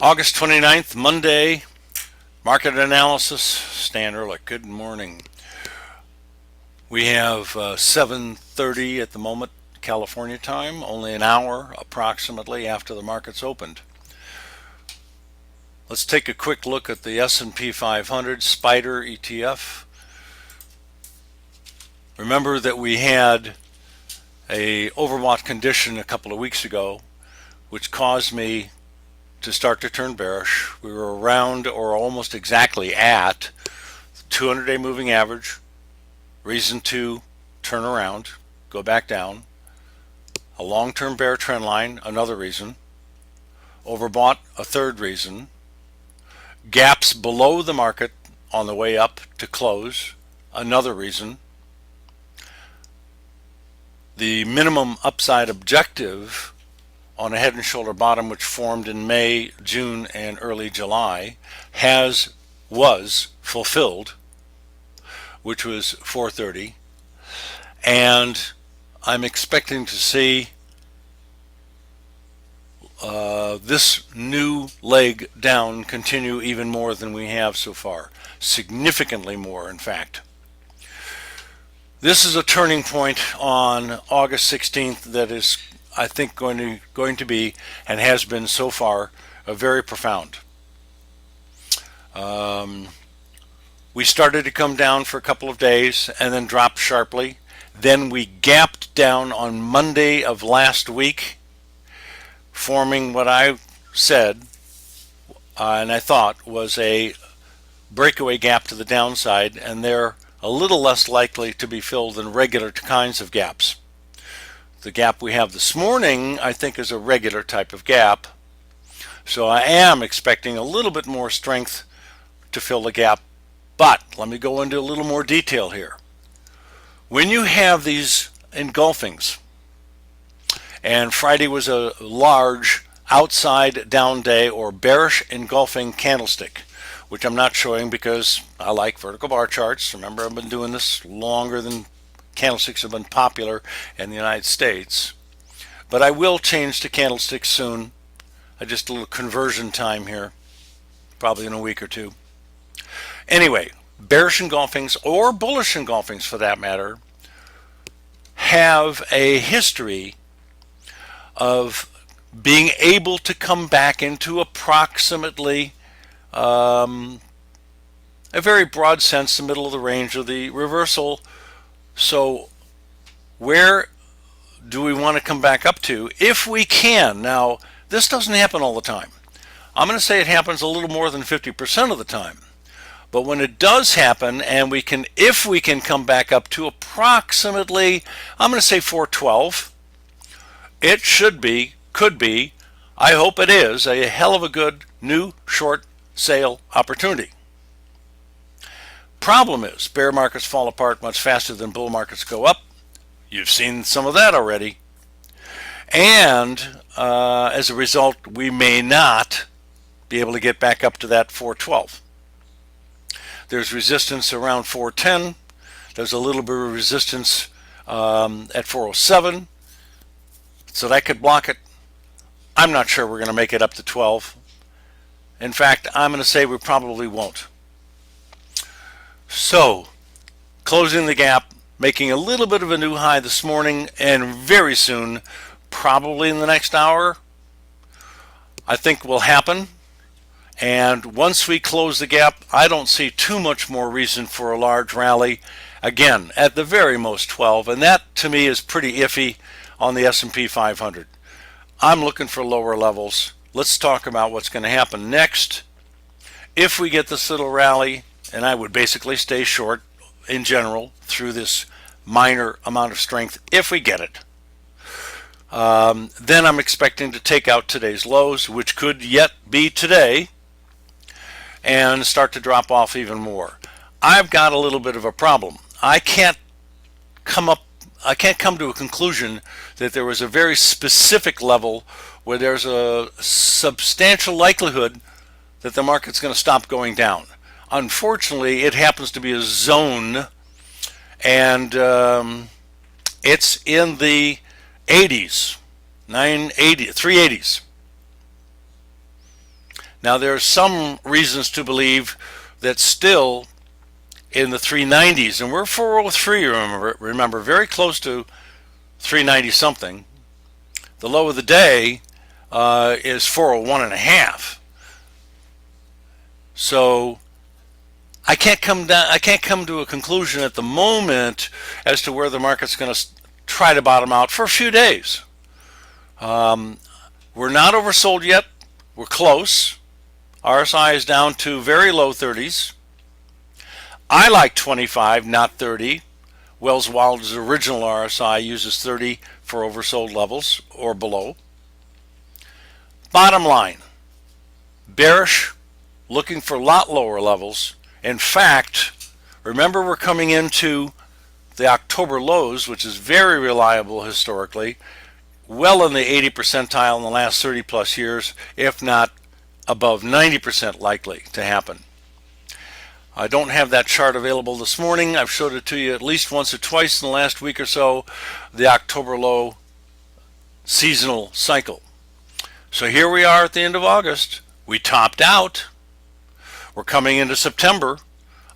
August 29th, Monday, market analysis, Stan Ehrlich. Good morning. We have 7:30 at the moment, California time, only an hour approximately after the markets opened. Let's take a quick look at the S&P 500 Spider ETF. Remember that we had a overbought condition a couple of weeks ago, which caused me to start to turn bearish. We were around or almost exactly at the 200-day moving average. Reason to turn around, go back down. A long-term bear trend line, another reason. Overbought, a third reason. Gaps below the market on the way up to close, another reason. The minimum upside objective on a head and shoulder bottom, which formed in May, June, and early July, was fulfilled, which was 430, and I'm expecting to see this new leg down continue even more than we have so far, significantly more, in fact. This is a turning point on August 16th that is, I think, going to be, and has been so far, very profound. We started to come down for a couple of days and then dropped sharply. Then we gapped down on Monday of last week, forming what I said and I thought was a breakaway gap to the downside, and they're a little less likely to be filled than regular kinds of gaps. The gap we have this morning, I think, is a regular type of gap. So I am expecting a little bit more strength to fill the gap. But let me go into a little more detail here. When you have these engulfings, and Friday was a large outside down day or bearish engulfing candlestick, which I'm not showing because I like vertical bar charts. Remember, I've been doing this longer than candlesticks have been popular in the United States. But I will change to candlesticks soon. Just a little conversion time here, probably in a week or two. Anyway, bearish engulfings, or bullish engulfings for that matter, have a history of being able to come back into approximately a very broad sense, the middle of the range of the reversal. So where do we want to come back up to if we can? Now, this doesn't happen all the time. I'm going to say it happens a little more than 50% of the time. But when it does happen, and if we can come back up to approximately, I'm going to say 412, it could be, I hope it is, a hell of a good new short sale opportunity. Problem is, bear markets fall apart much faster than bull markets go up. You've seen some of that already. And as a result, we may not be able to get back up to that 412. There's resistance around 410. There's a little bit of resistance at 407. So that could block it. I'm not sure we're going to make it up to 12. In fact, I'm going to say we probably won't. So, closing the gap, making a little bit of a new high this morning, and very soon, probably in the next hour, I think will happen. And once we close the gap, I don't see too much more reason for a large rally. Again, at the very most 12, and that to me is pretty iffy on the S&P 500. I'm looking for lower levels. Let's talk about what's going to happen next. If we get this little rally, and I would basically stay short in general through this minor amount of strength, if we get it, then I'm expecting to take out today's lows, which could yet be today, and start to drop off even more. I've got a little bit of a problem. I can't come to a conclusion that there was a very specific level where there's a substantial likelihood that the market's going to stop going down. Unfortunately, it happens to be a zone, and it's in the 80s, 380s. Now there are some reasons to believe that still in the 390s, and we're 403, remember, very close to 390 something. The low of the day is 401 and a half. So I can't come to a conclusion at the moment as to where the market's going to try to bottom out for a few days. We're not oversold yet. We're close. RSI is down to very low 30s. I like 25, not 30. Wells Wilder's original RSI uses 30 for oversold levels or below. Bottom line, bearish, looking for a lot lower levels. In fact, remember we're coming into the October lows, which is very reliable historically, well in the 80 percentile in the last 30 plus years, if not above 90% likely to happen. I don't have that chart available this morning. I've showed it to you at least once or twice in the last week or so, the October low seasonal cycle. So here we are at the end of August. We topped out. We're coming into September.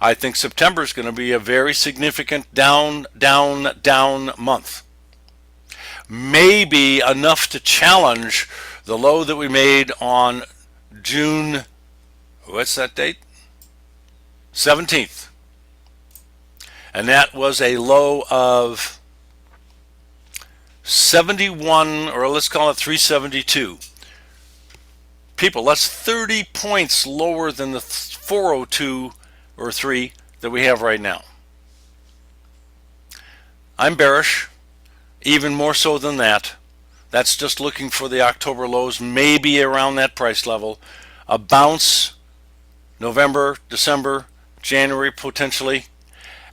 I think September is going to be a very significant down month. Maybe enough to challenge the low that we made on June, what's that date? 17th. And that was a low of 71, or let's call it 372. People, that's 30 points lower than the 402 or 3 that we have right now. I'm bearish, even more so than that. That's just looking for the October lows, maybe around that price level. A bounce November, December, January potentially.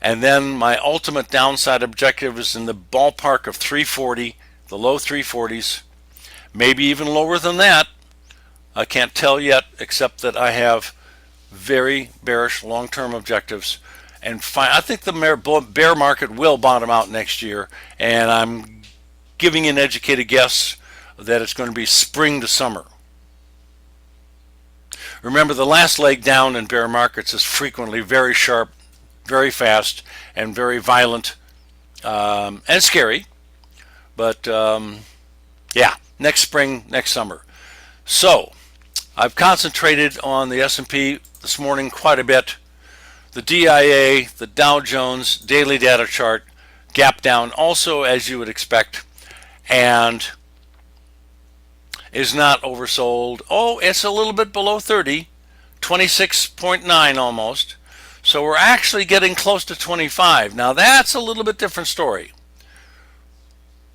And then my ultimate downside objective is in the ballpark of 340, the low 340s, maybe even lower than that. I can't tell yet, except that I have very bearish long-term objectives. And I think the bear market will bottom out next year, and I'm giving an educated guess that it's going to be spring to summer. Remember, the last leg down in bear markets is frequently very sharp, very fast, and very violent, and scary. But yeah, next spring, next summer. So I've concentrated on the S&P this morning quite a bit. The DIA, the Dow Jones daily data chart, gap down also as you would expect, and is not oversold. Oh, it's a little bit below 30, 26.9 almost. So we're actually getting close to 25. Now that's a little bit different story.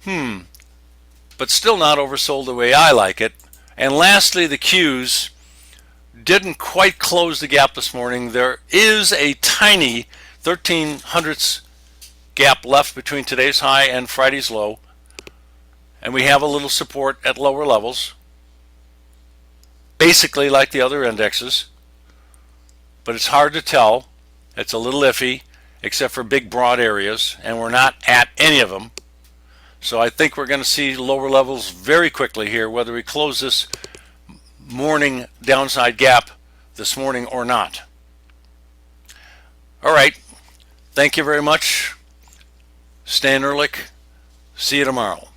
But still not oversold the way I like it. And lastly, the Qs didn't quite close the gap this morning. There is a tiny 1300ths gap left between today's high and Friday's low. And we have a little support at lower levels, basically like the other indexes. But it's hard to tell. It's a little iffy, except for big broad areas, and we're not at any of them. So I think we're going to see lower levels very quickly here, whether we close this morning downside gap this morning or not. All right. Thank you very much. Stan Ehrlich. See you tomorrow.